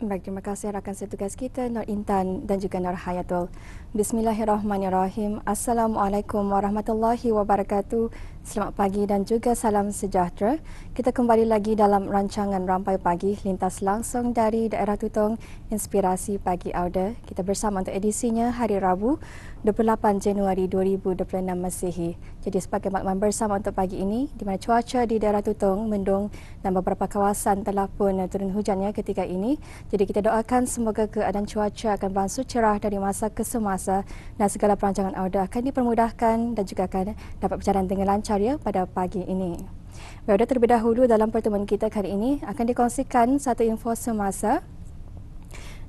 Baik, terima kasih rakan setugas kita Nur Intan dan juga Nur Hayatul. Bismillahirrahmanirrahim. Assalamualaikum warahmatullahi wabarakatuh. Selamat pagi dan juga salam sejahtera. Kita kembali lagi dalam rancangan Rampai Pagi lintas langsung dari daerah Tutong Inspirasi Pagi Auda. Kita bersama untuk edisinya hari Rabu 28 Januari 2026 Masihi. Jadi sebagai makluman bersama untuk pagi ini, di mana cuaca di daerah Tutong mendung dan beberapa kawasan telah pun turun hujannya ketika ini. Jadi kita doakan semoga keadaan cuaca akan beransur cerah dari masa ke semasa dan segala perancangan auda akan dipermudahkan dan juga akan dapat berjalan dengan lancar ya pada pagi ini. Baik, terlebih dahulu dalam pertemuan kita kali ini akan dikongsikan satu info semasa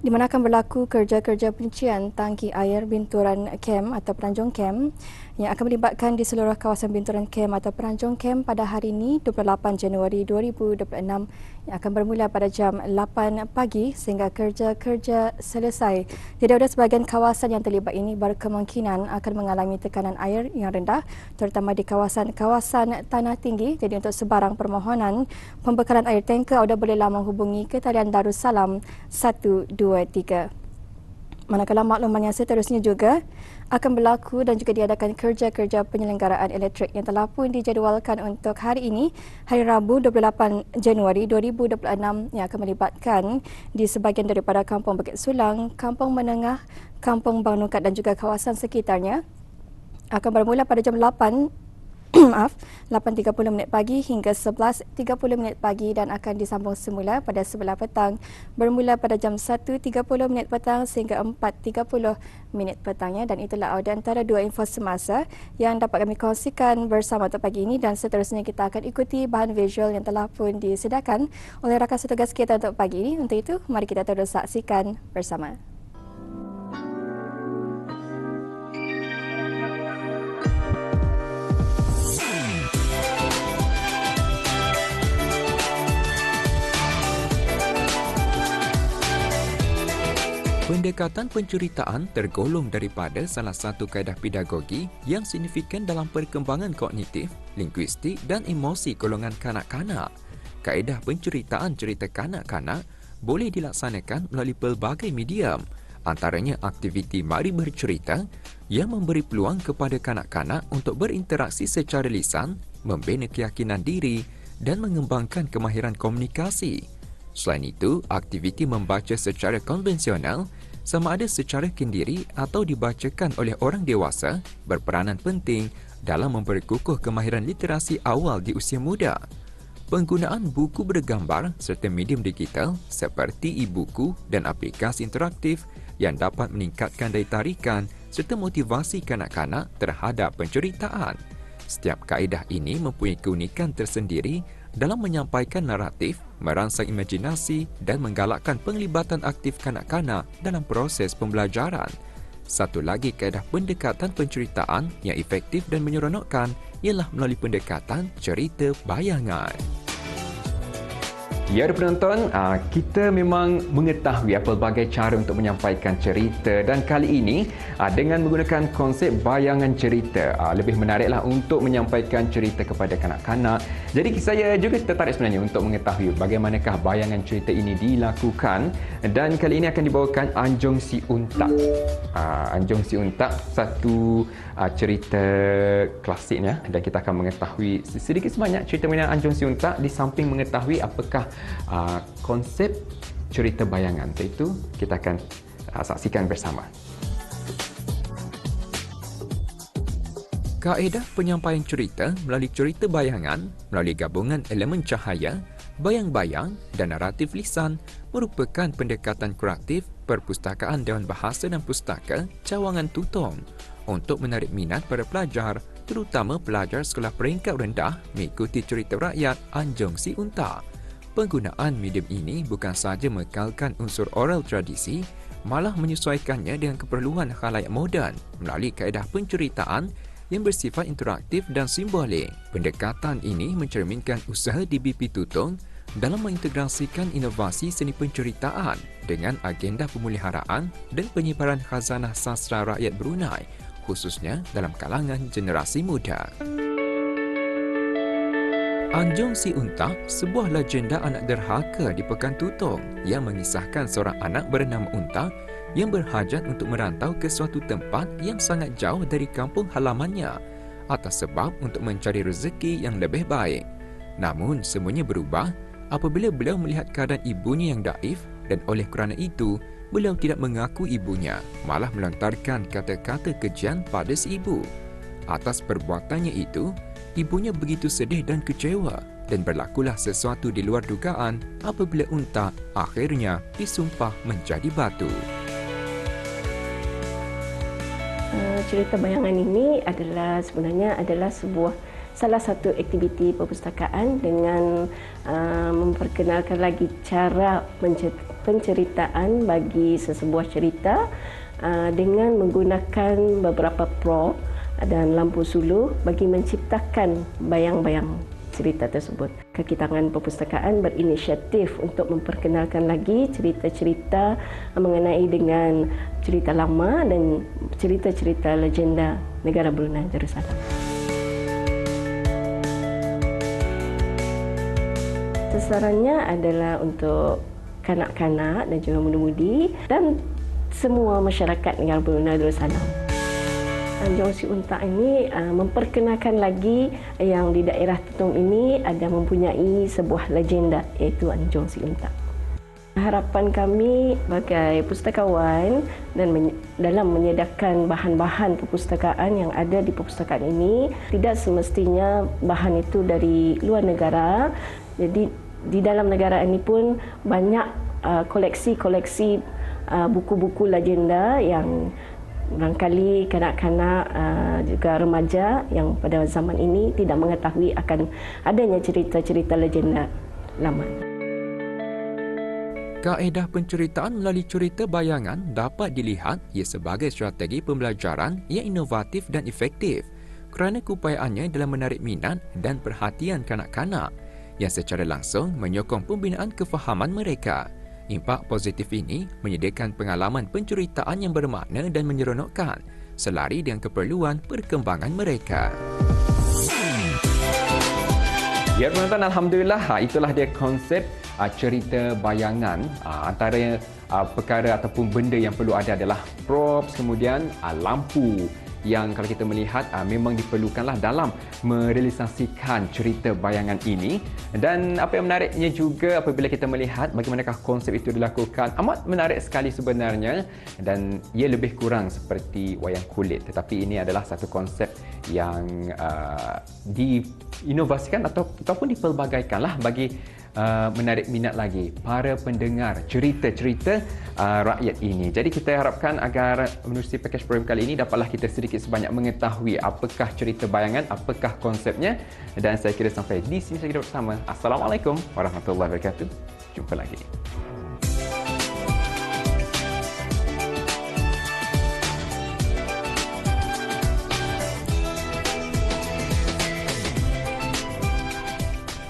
di mana akan berlaku kerja-kerja penyucian tangki air binturan kem atau peranjung kem yang akan melibatkan di seluruh kawasan binturan kem atau peranjung kem pada hari ini 28 Januari 2026 yang akan bermula pada jam 8 pagi sehingga kerja-kerja selesai. Tidak ada sebahagian kawasan yang terlibat ini berkemungkinan akan mengalami tekanan air yang rendah terutama di kawasan-kawasan tanah tinggi. Jadi untuk sebarang permohonan pembekalan air tanker anda bolehlah menghubungi ke talian Darussalam 123. Manakala makluman yang seterusnya juga akan berlaku dan juga diadakan kerja-kerja penyelenggaraan elektrik yang telah pun dijadualkan untuk hari ini, hari Rabu 28 Januari 2026 yang akan melibatkan di sebahagian daripada Kampung Bukit Sulang, Kampung Menengah, Kampung Bang Nukat dan juga kawasan sekitarnya. Akan bermula pada jam 8.30 pagi hingga 11.30 pagi dan akan disambung semula pada 11 petang bermula pada jam 1.30 petang sehingga 4.30 petangnya. Dan itulah audio antara dua info semasa yang dapat kami kongsikan bersama untuk pagi ini dan seterusnya kita akan ikuti bahan visual yang telah pun disediakan oleh rakan setugas kita untuk pagi ini. Untuk itu, mari kita terus saksikan bersama. Pendekatan penceritaan tergolong daripada salah satu kaedah pedagogi yang signifikan dalam perkembangan kognitif, linguistik dan emosi golongan kanak-kanak. Kaedah penceritaan cerita kanak-kanak boleh dilaksanakan melalui pelbagai medium, antaranya aktiviti Mari Bercerita yang memberi peluang kepada kanak-kanak untuk berinteraksi secara lisan, membina keyakinan diri dan mengembangkan kemahiran komunikasi. Selain itu, aktiviti membaca secara konvensional sama ada secara kendiri atau dibacakan oleh orang dewasa berperanan penting dalam memperkukuh kemahiran literasi awal di usia muda. Penggunaan buku bergambar serta medium digital seperti e-buku dan aplikasi interaktif yang dapat meningkatkan daya tarikan serta motivasi kanak-kanak terhadap penceritaan. Setiap kaedah ini mempunyai keunikan tersendiri dalam menyampaikan naratif, merangsang imajinasi dan menggalakkan penglibatan aktif kanak-kanak dalam proses pembelajaran. Satu lagi kaedah pendekatan penceritaan yang efektif dan menyeronokkan ialah melalui pendekatan cerita bayangan. Ya, penonton, kita memang mengetahui pelbagai cara untuk menyampaikan cerita dan kali ini dengan menggunakan konsep bayangan cerita lebih menariklah untuk menyampaikan cerita kepada kanak-kanak. Jadi saya juga tertarik sebenarnya untuk mengetahui bagaimanakah bayangan cerita ini dilakukan dan kali ini akan dibawakan Anjong Si Untak. Anjong Si Untak satu cerita klasiknya dan kita akan mengetahui sedikit sebanyak cerita mengenai Anjong Si Untak di samping mengetahui apakah konsep cerita bayangan itu kita akan saksikan bersama. Kaedah penyampaian cerita melalui cerita bayangan melalui gabungan elemen cahaya, bayang-bayang dan naratif lisan merupakan pendekatan kreatif Perpustakaan Dewan Bahasa dan Pustaka Cawangan Tutong untuk menarik minat para pelajar, terutama pelajar sekolah peringkat rendah mengikuti cerita rakyat Anjong Si Untak. Penggunaan medium ini bukan sahaja mengekalkan unsur oral tradisi, malah menyesuaikannya dengan keperluan khalayak moden melalui kaedah penceritaan yang bersifat interaktif dan simbolik. Pendekatan ini mencerminkan usaha DBP Tutong dalam mengintegrasikan inovasi seni penceritaan dengan agenda pemeliharaan dan penyebaran khazanah sastra rakyat Brunei, khususnya dalam kalangan generasi muda. Anjong Si Unta, sebuah legenda anak derhaka di Pekan Tutong yang mengisahkan seorang anak bernama Unta yang berhajat untuk merantau ke suatu tempat yang sangat jauh dari kampung halamannya atas sebab untuk mencari rezeki yang lebih baik. Namun semuanya berubah apabila beliau melihat keadaan ibunya yang daif dan oleh kerana itu beliau tidak mengaku ibunya, malah melontarkan kata-kata kejian pada si ibu. Atas perbuatannya itu, ibunya begitu sedih dan kecewa dan berlakulah sesuatu di luar dugaan apabila Unta akhirnya disumpah menjadi batu. Cerita bayangan ini sebenarnya adalah salah satu aktiviti perpustakaan dengan memperkenalkan lagi cara penceritaan bagi sesebuah cerita dengan menggunakan beberapa prop dan lampu suluh bagi menciptakan bayang-bayang cerita tersebut. Kaki Tangan Perpustakaan berinisiatif untuk memperkenalkan lagi cerita-cerita mengenai dengan cerita lama dan cerita-cerita legenda negara Brunei Darussalam. Sasarannya adalah untuk kanak-kanak dan juga muda-mudi dan semua masyarakat negara Brunei Darussalam. Anjong Si Unta ini memperkenalkan lagi yang di daerah Tutong ini ada mempunyai sebuah legenda iaitu Anjong Si Unta. Harapan kami sebagai pustakawan dan dalam menyediakan bahan-bahan perpustakaan yang ada di perpustakaan ini, tidak semestinya bahan itu dari luar negara. Jadi di dalam negara ini pun banyak koleksi-koleksi buku-buku legenda yang barangkali kanak-kanak juga remaja yang pada zaman ini tidak mengetahui akan adanya cerita-cerita legenda lama. Kaedah penceritaan melalui cerita bayangan dapat dilihat ia sebagai strategi pembelajaran yang inovatif dan efektif kerana keupayaannya dalam menarik minat dan perhatian kanak-kanak yang secara langsung menyokong pembinaan kefahaman mereka. Impak positif ini menyediakan pengalaman penceritaan yang bermakna dan menyeronokkan selari dengan keperluan perkembangan mereka. Ya, penonton, alhamdulillah, itulah dia konsep cerita bayangan. Antara perkara ataupun benda yang perlu ada adalah props, kemudian lampu yang kalau kita melihat memang diperlukanlah dalam merealisasikan cerita bayangan ini. Dan apa yang menariknya juga apabila kita melihat bagaimanakah konsep itu dilakukan, amat menarik sekali sebenarnya dan ia lebih kurang seperti wayang kulit, tetapi ini adalah satu konsep yang diinovasikan ataupun dipelbagaikanlah bagi menarik minat lagi para pendengar cerita-cerita rakyat ini. Jadi kita harapkan agar menerusi pakej program kali ini dapatlah kita sedikit sebanyak mengetahui apakah cerita bayangan, apakah konsepnya, dan saya kira sampai di sini saya kita bersama. Assalamualaikum warahmatullahi wabarakatuh. Jumpa lagi.